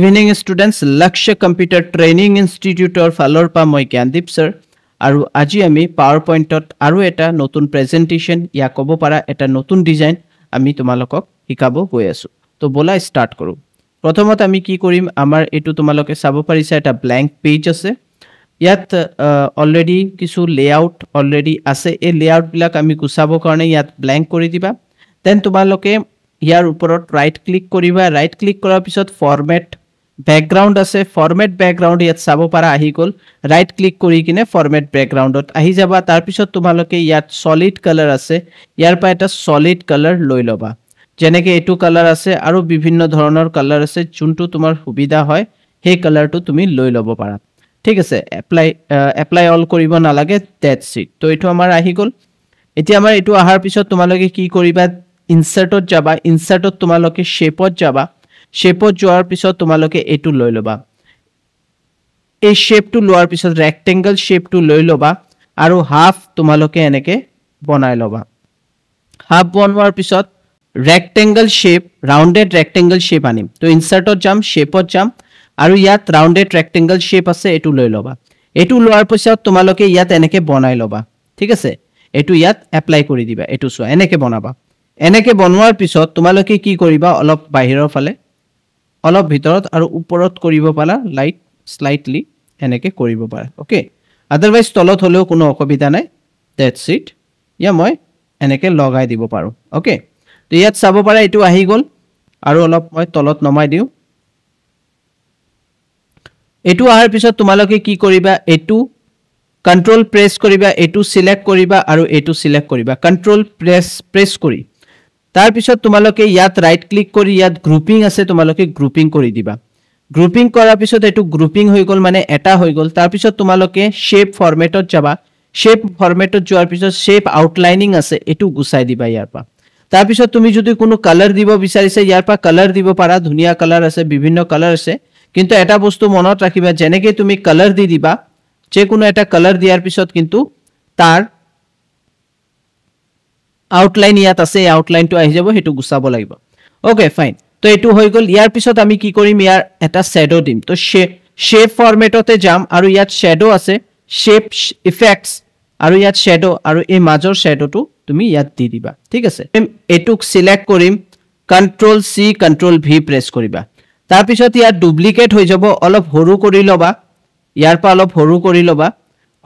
evening students লক্ষ্য computer training ইনষ্টিটিউটৰ ফালৰ পৰা মই জ্ঞানদীপ স্যাৰ আৰু আজি আমি পাৱাৰ পইণ্টত আৰু এটা নতুন প্ৰেজেন্টেশন ইয়া ক'ব পাৰা এটা নতুন ডিজাইন আমি তোমালোকক শিকাব গৈ আছো তো বলা ষ্টাৰ্ট কৰো প্ৰথমত আমি কি কৰিম আমাৰ এটো তোমালোকে চাব পাৰিছা এটা ব্ল্যাঙ্ক পেজ আছে ইয়াত অলৰেডি কিছু লেআউট অলৰেডি আছে এই লেআউট বিলাক আমি গুছাব কাৰণে ইয়াত ব্ল্যাঙ্ক কৰি দিবা দেন তোমালোকে ইয়াৰ ওপৰত ৰাইট ক্লিক কৰিবা ৰাইট ক্লিক কৰাৰ পিছত ফৰমেট बैकग्राउंड আছে ফৰম্যাট ব্যাকগ্ৰাউন্ড ইয়াত চাব পাৰা আহি গল ৰাইট ক্লিক কৰি কিনে ফৰম্যাট ব্যাকগ্ৰাউন্ডত আহি যাবা তাৰ পিছত তোমালোকে ইয়াত সলিড কালাৰ আছে ইয়াৰ পা এটা সলিড কালাৰ লৈ লবা যেনেকে এটু কালাৰ আছে আৰু বিভিন্ন ধৰণৰ কালাৰ আছে যোনটো তোমাৰ সুবিধা হয় সেই কালাৰটো তুমি লৈ লব পাৰা ঠিক আছে এপ্লাই অল কৰিব নালাগে দ্যাটস ইট তো এটো আমাৰ আহি গল এতিয়া আমাৰ এটো আহাৰ পিছত তোমালোকে কি কৰিবা ইনসাৰ্টত যাবা ইনসাৰ্টত তোমালোকে শেপত যাবা শেপত যোৱাৰ পিছত তোমালোকে এটু লৈ লবা এই শেপটো লোৱাৰ পিছত ৰেক্টেঙ্গল শেপটো লৈ লবা আৰু হাফ তোমালোকে এনেকে বনাই লবা হাফ বনোৱাৰ পিছত ৰেক্টেঙ্গল শেপ ৰাউন্ডেড ৰেক্টেঙ্গল শেপ আনিম তো ইনসাৰ্টত যাম শেপত যাম আৰু ইয়াত ৰাউন্ডেড ৰেক্টেঙ্গল শেপ আছে এটু লৈ লবা এটু লোৱাৰ পিছত তোমালোকে ইয়াত এনেকে বনাই লবা ঠিক আছে এটু ইয়াত এপ্লাই কৰি দিবা এটু সো এনেকে বনাবা এনেকে বনোৱাৰ পিছত তোমালোকে কি কৰিবা অলপ বাহিৰৰ ফালে অলপ ভিতৰত আৰু ওপৰত কৰিব পালা লাইট স্লাইটলি এনেকে কৰিব পাৰা ওকে আদাৰৱাইজ তলত হলেও কোনো অসুবিধা নাই দ্যাটস ইট ইয়া মই এনেকে লগাই দিব পাৰো ওকে তো ইয়াত চাব পাৰা এটু আহি গল আৰু অলপ মই তলত নমাই দিও এটু আহাৰ পিছত তোমালোকে কি কৰিবা এটু কন্ট্ৰোল প্ৰেছ কৰিবা এটু সিলেক্ট কৰিবা আৰু এটু সিলেক্ট কৰিবা কন্ট্ৰোল প্ৰেছ কৰি তাৰ পিছত তোমালোকে ইয়াত ৰাইট ক্লিক কৰি ইয়াত গ্ৰুপিং আছে তোমালোকে গ্ৰুপিং কৰি দিবা গ্ৰুপিং কৰাৰ পিছত এটু গ্ৰুপিং হৈ গল মানে এটা হৈ গল তাৰ পিছত তোমালোকে শেপ ফৰমেটত যাবা শেপ ফৰমেটত যোৱাৰ পিছত শেপ আউটলাইনিং আছে এটু গুছাই দিবা ইয়াৰ পা তাৰ পিছত তুমি যদি কোনো কালাৰ দিব বিচাৰিছে ইয়াৰ পা কালাৰ দিব পাৰা ধুনিয়া কালাৰ আছে বিভিন্ন কালাৰ আছে কিন্তু এটা বস্তু মনত ৰাখিবা যেনেকে তুমি কালাৰ দি দিবা যে কোনো এটা কালাৰ দিয়াৰ পিছত কিন্তু তাৰ আউটলাইন ইয়াত আছে আউটলাইন টু আহি যাব হেতু গুছাব লাগিব ওকে ফাইন তো এটু হৈ গল ইয়াৰ পিছত আমি কি কৰিম ইয়াৰ এটা শ্যাডো দিম তো শেপ ফৰমেটতে যাম আৰু ইয়াত শ্যাডো আছে শেপ ইফেক্টস আৰু ইয়াত শ্যাডো আৰু এই মাজৰ শ্যাডোটো তুমি ইয়াত দি দিবা ঠিক আছে এটুক সিলেক্ট কৰিম কন্ট্ৰোল সি কন্ট্ৰোল ভি প্ৰেছ কৰিবা তাৰ পিছত ইয়াত ডুপ্লিকেট হৈ যাব অলপ হৰু কৰি লবা ইয়াৰ পা অলপ হৰু কৰি লবা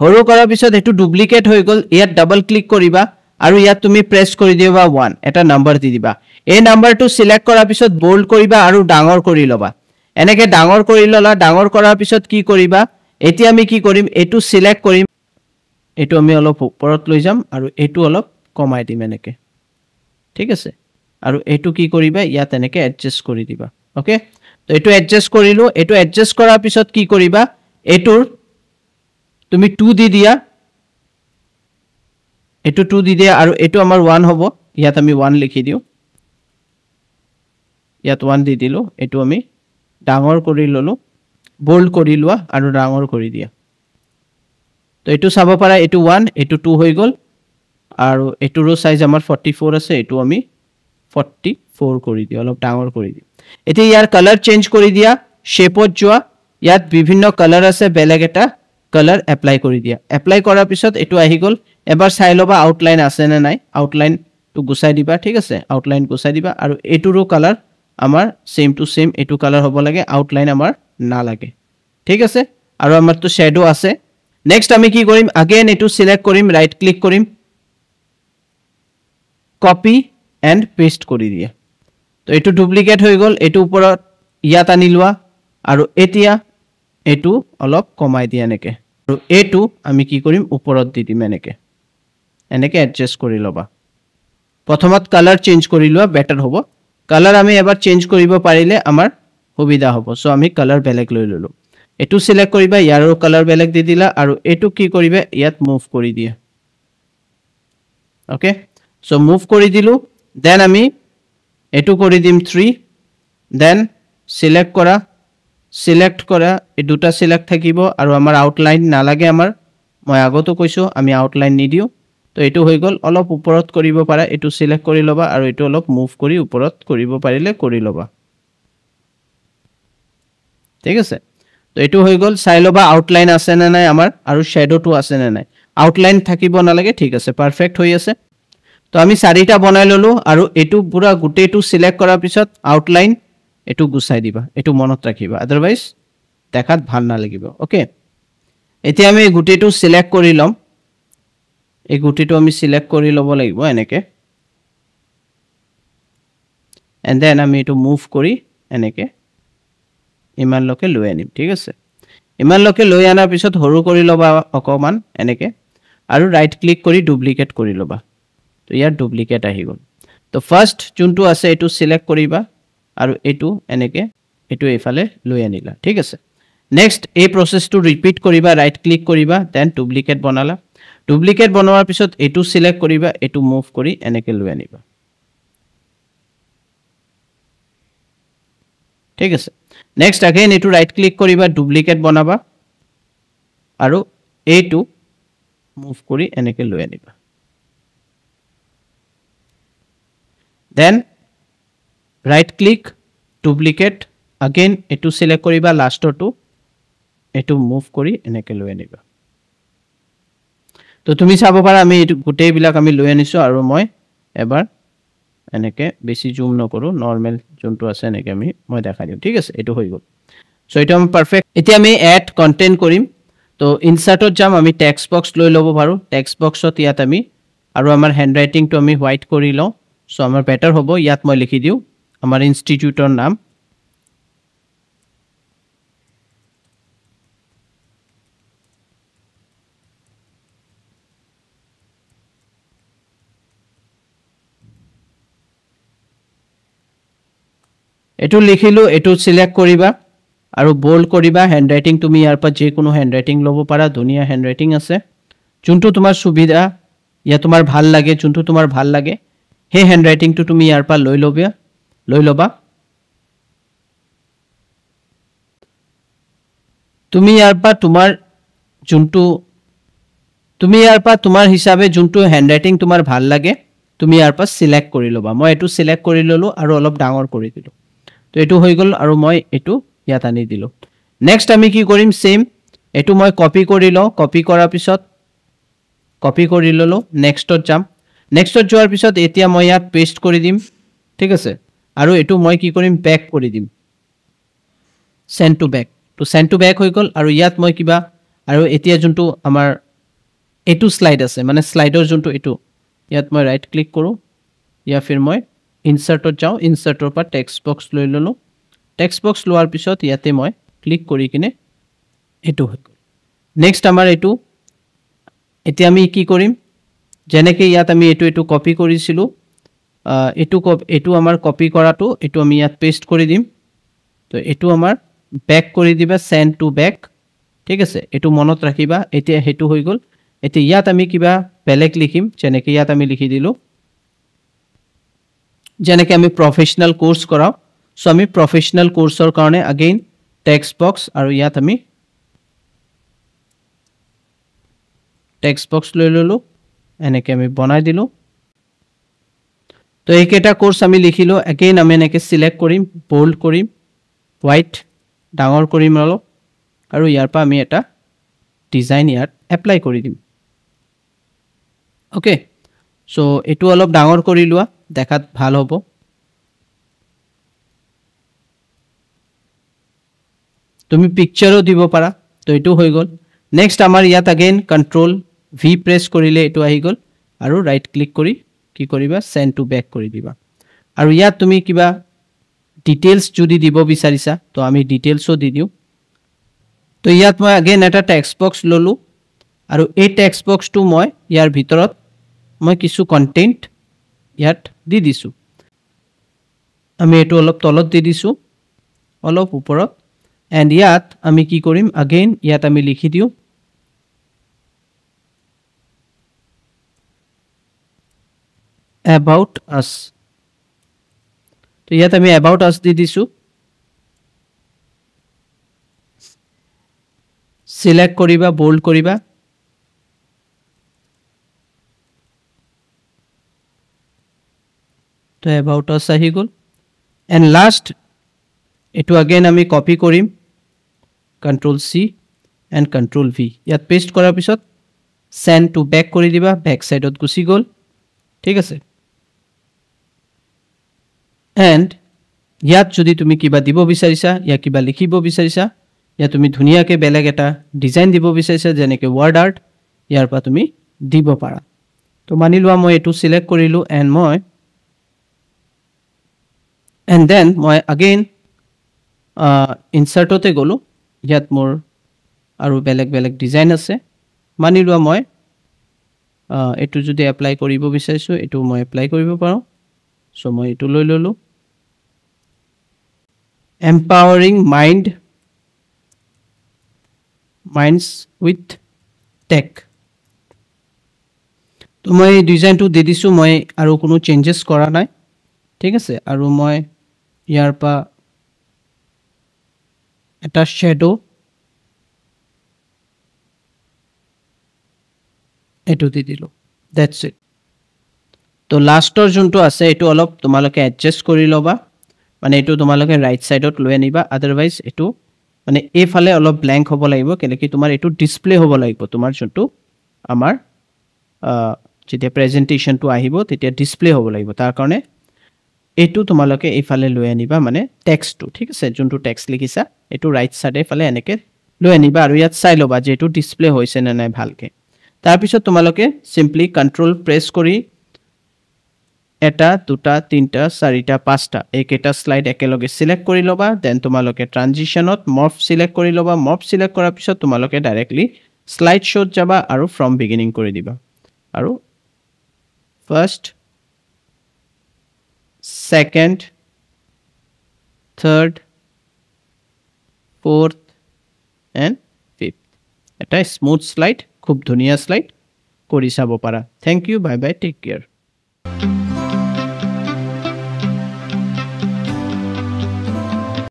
হৰু কৰাৰ পিছত এটু ডুপ্লিকেট হৈ গল ইয়াত ডাবল ক্লিক কৰিবা আৰু ইয়াত তুমি প্ৰেছ কৰি দিবা 1 এটা নাম্বাৰ দি দিবা এই নাম্বাৰটো সিলেক্ট কৰাৰ পিছত বোল্ড কৰিবা আৰু ডাঙৰ কৰি লবা এনেকে ডাঙৰ কৰি ললা ডাঙৰ কৰাৰ পিছত কি কৰিবা এতিয়া আমি কি কৰিম এটু সিলেক্ট কৰিম এটু আমি অলপ ওপৰত লৈ যাম আৰু এটু অলপ কমাই দিম এনেকে ঠিক আছে আৰু এটু কি কৰিবা ইয়াত এনেকে এডজাস্ট কৰি দিবা ওকে তো এটু এডজাস্ট কৰিলো এটু এডজাস্ট কৰাৰ পিছত কি কৰিবা এটুৰ তুমি 2 দি দিয়া এটু 2 দি দিয়া আৰু এটু আমাৰ 1 হ'ব ইয়াত আমি 1 লিখি দিও ইয়াত 1 দি দিলো এটু আমি ডাঙৰ কৰি ললো বোল্ড কৰি লোৱা আৰু ডাঙৰ কৰি দিয়া তো এটু চাব পাৰা এটু 1 এটু 2 হৈ গল আৰু এটুৰ সাইজ আমাৰ 44 আছে এটু আমি 44 কৰি দিও অলপ ডাঙৰ কৰি দিও এতিয়া ইয়াৰ কালাৰ চেঞ্জ কৰি দিয়া শেপত যোৱা ইয়াত বিভিন্ন কালাৰ আছে বেলেগ এটা কালাৰ এপ্লাই কৰি দিয়া এপ্লাই কৰাৰ পিছত এটু আহি গল এবাৰ চাই লবা আউটলাইন আছে নে নাই আউটলাইন টু গুছাই দিবা ঠিক আছে আউটলাইন গুছাই দিবা আৰু এটুৰো কালাৰ আমাৰ সেম টু সেম এটু কালাৰ হ'ব লাগে আউটলাইন আমাৰ না লাগে ঠিক আছে আৰু আমাৰ তো শ্যাডো আছে নেক্সট আমি কি কৰিম अगेन এটু সিলেক্ট কৰিম ৰাইট ক্লিক কৰিম কপি এন্ড পেস্ট কৰি দিয়া তো এটু ডুপ্লিকেট হৈ গল এটু ওপৰত ইয়াত আনি লোৱা আৰু এতিয়া এটু অলপ কমাই দিয়া নেকে আৰু এটু আমি কি কৰিম ওপৰত দি দিম এনেকে এনেকে এডজাস্ট কৰি লবা প্ৰথমত কালাৰ চেঞ্জ কৰি লোৱা বেটাৰ হ'ব কালাৰ আমি এবাৰ চেঞ্জ কৰিব পাৰিলে আমাৰ সুবিধা হ'ব সো আমি কালাৰ বেলেগ লৈ ললো এটু সিলেক্ট কৰিবা ইয়াৰো কালাৰ বেলেগ দি দিলা আৰু এটু কি কৰিবা ইয়াত মুভ কৰি দিয়া ওকে সো মুভ কৰি দিলো দেন আমি এটু কৰি দিম 3 দেন সিলেক্ট কৰা এই দুটা সিলেক্ট থাকিব আৰু আমাৰ আউটলাইন নালাগে আমাৰ মই আগতো কৈছো আমি আউটলাইন নিদিও তো এটু হৈ গল অলপ ওপৰত কৰিব পাৰা এটু সিলেক্ট কৰি লবা আৰু এটু অলপ মুভ কৰি ওপৰত কৰিব পাৰিলে কৰি লবা ঠিক আছে তো এটো হৈ গল চাই লবা আউটলাইন আছে না নাই আমাৰ আৰু শ্যাডোটো আছে না নাই আউটলাইন থাকিব নালাগে ঠিক আছে পাৰফেক্ট হৈ আছে তো আমি চাৰিটা বনাই ললো আৰু এটো পুৰা গুটেটো সিলেক্ট কৰাৰ পিছত আউটলাইন এটো গুছাই দিবা এটো মনত ৰাখিবা আদাৰওয়াইজ দেখাত ভাল না লাগিব ওকে এতিয়া আমি গুটেটো সিলেক্ট কৰি লম এই গুটেটো আমি সিলেক্ট কৰি লব লাগিব এনেকে and then আমি এটো মুভ কৰি এনেকে ইমান লকে লৈ আনিম ঠিক আছে ইমান লকে লৈ আনাৰ পিছত হৰু কৰি লবা অকমান এনেকে আৰু ৰাইট ক্লিক কৰি ডুপ্লিকেট কৰি লবা তো ইয়াৰ ডুপ্লিকেট আহি গল তো ফাৰ্স্ট যোনটো আছে এটো সিলেক্ট কৰিবা আৰু এটো এনেকে এটো এফালে লৈ আনিলা ঠিক আছে নেক্সট এই প্ৰসেসটো ৰিপিট কৰিবা ৰাইট ক্লিক কৰিবা দেন ডুপ্লিকেট বনালা ডুপ্লিকেট বনোৱাৰ পিছত এটো সিলেক্ট কৰিবা এটো মুভ কৰি এনেকে লৈ আনিবা ঠিক আছে নেক্সট अगेन এটো ৰাইট ক্লিক কৰিবা ডুপ্লিকেট বনাবা আৰু এটো মুভ কৰি এনেকে লৈ আনিবা then right click duplicate again এটো সিলেক্ট কৰিবা লাষ্টটো এটো মুভ কৰি এনেকে লৈ আনিবা তো তুমি চাব পাৰা আমি এটো গুটেই বিলাক আমি লৈ আনিছো আৰু মই এবাৰ এনেকে বেছি জুম নকৰো নরমাল যোনটো আছে এনেকে মই দেখাই দিম ঠিক আছে এটো হৈ গল সো এটা আমি পারফেক্ট এতিয়া আমি এড কন্টেন্ট কৰিম তো ইনসাৰ্টত যাম আমি টেক্সট বক্স লৈ লব পাৰো টেক্সট বক্সত ইয়াত আমি আৰু আমাৰ হ্যান্ডৰাইটিং টো আমি হোয়াইট কৰি লও সো আমাৰ বেটাৰ হ'ব ইয়াত মই লিখি দিও আমাৰ ইনষ্টিটিউটৰ নাম এটো লিখিলো এটো সিলেক্ট কৰিবা আৰু বোল্ড কৰিবা হ্যান্ডৰাইটিং তুমি ইয়াৰ পৰা যে কোনো হ্যান্ডৰাইটিং লব পাৰা দুনিয়া হ্যান্ডৰাইটিং আছে যোনটো তোমাৰ সুবিধা ইয়া তোমাৰ ভাল লাগে যোনটো তোমাৰ ভাল লাগে হে হ্যান্ডৰাইটিং টো তুমি ইয়াৰ পৰা লৈ লবা তুমি ইয়াৰ পৰা তোমাৰ হিচাপে যোনটো হ্যান্ডৰাইটিং তোমাৰ ভাল লাগে তুমি ইয়াৰ পৰা সিলেক্ট কৰি লবা মই এটো সিলেক্ট কৰি ললো আৰু অলপ ডাঙৰ কৰি দিলো তো এটো হৈ গল আৰু মই এটো ইয়াত আনি দিলো নেক্সট আমি কি কৰিম সেম এটো মই কপি কৰি লও কপি কৰাৰ পিছত কপি কৰি ললো নেক্সটত যাম নেক্সটত যোৱাৰ পিছত এতিয়া মই ইয়াত পেস্ট কৰি দিম ঠিক আছে আৰু এটো মই কি কৰিম ব্যাক কৰি দিম সেন্ড টু ব্যাক তো সেন্ড টু ব্যাক হৈ গল আৰু ইয়াত মই কিবা আৰু এতিয়া যোনটো আমাৰ এটো স্লাইড আছে মানে স্লাইডৰ যোনটো এটো ইয়াত মই ৰাইট ক্লিক কৰো ইয়া ফিৰ মই ইনসাৰ্টত যাও ইনসাৰ্টৰ পৰা টেক্সট বক্স লৈ ললো টেক্সট বক্স লোৱাৰ পিছত ইয়াতে মই ক্লিক কৰি কিনে এটো হৈ গল নেক্সট আমাৰ এটো এতিয়া আমি কি কৰিম যেনেকে ইয়াত আমি এটো কপি কৰিছিলো এটো আমাৰ কপি কৰাটো এটো আমি ইয়াত পেস্ট কৰি দিম তো এটো আমাৰ ব্যাক কৰি দিবা সেন্ড টু ব্যাক ঠিক আছে এটো মনত ৰাখিবা এতিয়া হেতু হৈ গল এতিয়া ইয়াত আমি কিবা বেলেগ লিখিম যেনেকে ইয়াত আমি লিখি দিলো যেনেকে আমি প্রফেশনাল কোর্স কৰাও সো আমি প্ৰফেশনাল কোৰ্সৰ কাৰণে अगेन টেক্সট বক্স আৰু ইয়াত আমি টেক্সট বক্স লৈ ললো এনেকে আমি বনাই দিলো তো এইকেটা কোর্স আমি লিখিলো अगेन আমি এনেকে সিলেক্ট কৰিম বোল্ড কৰিম হোয়াইট ডাঙৰ কৰিম অলপ আৰু ইয়াৰ পৰা আমি এটা ডিজাইন ইয়াত এপ্লাই কৰি দিম ওকে সো এটো অলপ ডাঙৰ কৰি লোৱা দেখাত ভাল হ'ব তুমি পিকচাৰও দিব পাৰা তো এটো হৈ গল নেক্সট আমাৰ ইয়াত अगेन কন্ট্ৰোল ভি প্ৰেছ কৰিলে এটো আহি গল আৰু ৰাইট ক্লিক কৰি কি কৰিবা সেন্ড টু ব্যাক কৰি দিবা আৰু ইয়াত তুমি কিবা ডিটেইলস যদি দিব বিচাৰিছা তো আমি ডিটেইলসও দি দিও তো ইয়াত মই अगेन এটা টেক্সট বক্স ললো আৰু এই টেক্সট বক্সটো মই ইয়াৰ ভিতৰত মই কিছু কন্টেন্ট ইয়াত দি দিছো আমি এটো অলপ তলত দি দিছো অলপ ওপৰত এন্ড ইয়াত আমি কি কৰিম अगेन ইয়াত আমি লিখি দিও about us তো ইয়াত আমি about us দি দিছো সিলেক্ট কৰিবা বোল্ড কৰিবা তো about us আহি গল এন্ড লাস্ট এটো अगेन আমি কপি কৰিম Ctrl C and Ctrl V ইয়াত পেস্ট কৰাৰ পিছত send to back কৰি দিবা back side ত গুছি গল ঠিক আছে and ইয়াত যদি তুমি কিবা দিব বিচাৰিছা ইয়া কিবা লিখিব বিচাৰিছা ইয়া তুমি ধুনিয়াকে বেলেগ এটা ডিজাইন দিব বিচাৰিছা যেনেকে ওয়াৰ্ড আৰ্ট ইয়াৰ পা তুমি দিব পাৰা তো মানি লোৱা মই এটো সিলেক্ট কৰিলো and then মই again insert ওতে গলো ইয়াত মোৰ আৰু বেলেগ বেলেগ ডিজাইন আছে মানি লোৱা মই এটো যদি এপ্লাই কৰিব বিচাৰিছো এটো মই এপ্লাই কৰিব পাৰো সো মই এটো লৈ ললো empowering minds with tech তো মই ডিজাইনটো দি দিছো মই আৰু কোনো চেঞ্জেস কৰা নাই ঠিক আছে আৰু মই ইয়াৰ পা এটা শ্যাডো এটো দি দিলো দ্যাটস ইট তো লাস্টৰ যোনটো আছে এটো অলপ তোমালোকে এডজাস্ট কৰি লবা মানে এটো তোমালোকে ৰাইট সাইডত লৈ আনিবা আদাৰৱাইজ এটো মানে এফালে অলপ ব্ল্যাঙ্ক হ'ব লাগিব কেলে কি তোমাৰ এটো ডিসপ্লে হ'ব লাগিব তোমাৰ যোনটো আমাৰ যেতিয়া প্ৰেজেন্টেশনটো আহিব তেতিয়া ডিসপ্লে হ'ব লাগিব তাৰ কাৰণে এটো তোমালোকে এফালে লৈ আনিবা মানে টেক্সটটো ঠিক আছে যোনটো টেক্সট লিখিছা এটো ৰাইট সাইডে ফালে এনেকে লৈ আনিবা আৰু ইয়াত চাই লবা যে এটো ডিসপ্লে হৈছে না নাই ভালকে তাৰ পিছত তোমালোকে সিম্পলি কন্ট্ৰোল প্ৰেছ কৰি এটা দুটা তিনটা চাৰিটা পাঁচটা একেটা স্লাইড একেলগে সিলেক্ট কৰি লবা দেন তোমালোকে ট্ৰানজিশনত মৰ্ফ সিলেক্ট কৰি লবা মৰ্ফ সিলেক্ট কৰাৰ পিছত তোমালোকে ডাইৰেক্টলি স্লাইড শোত যাবা আৰু ফ্ৰম বিগিনিং কৰি দিবা আৰু first second third fourth and fifth এটা স্মুথ স্লাইড খুব ধুনিয়া স্লাইড কৰি চাব পাৰা thank you bye bye take care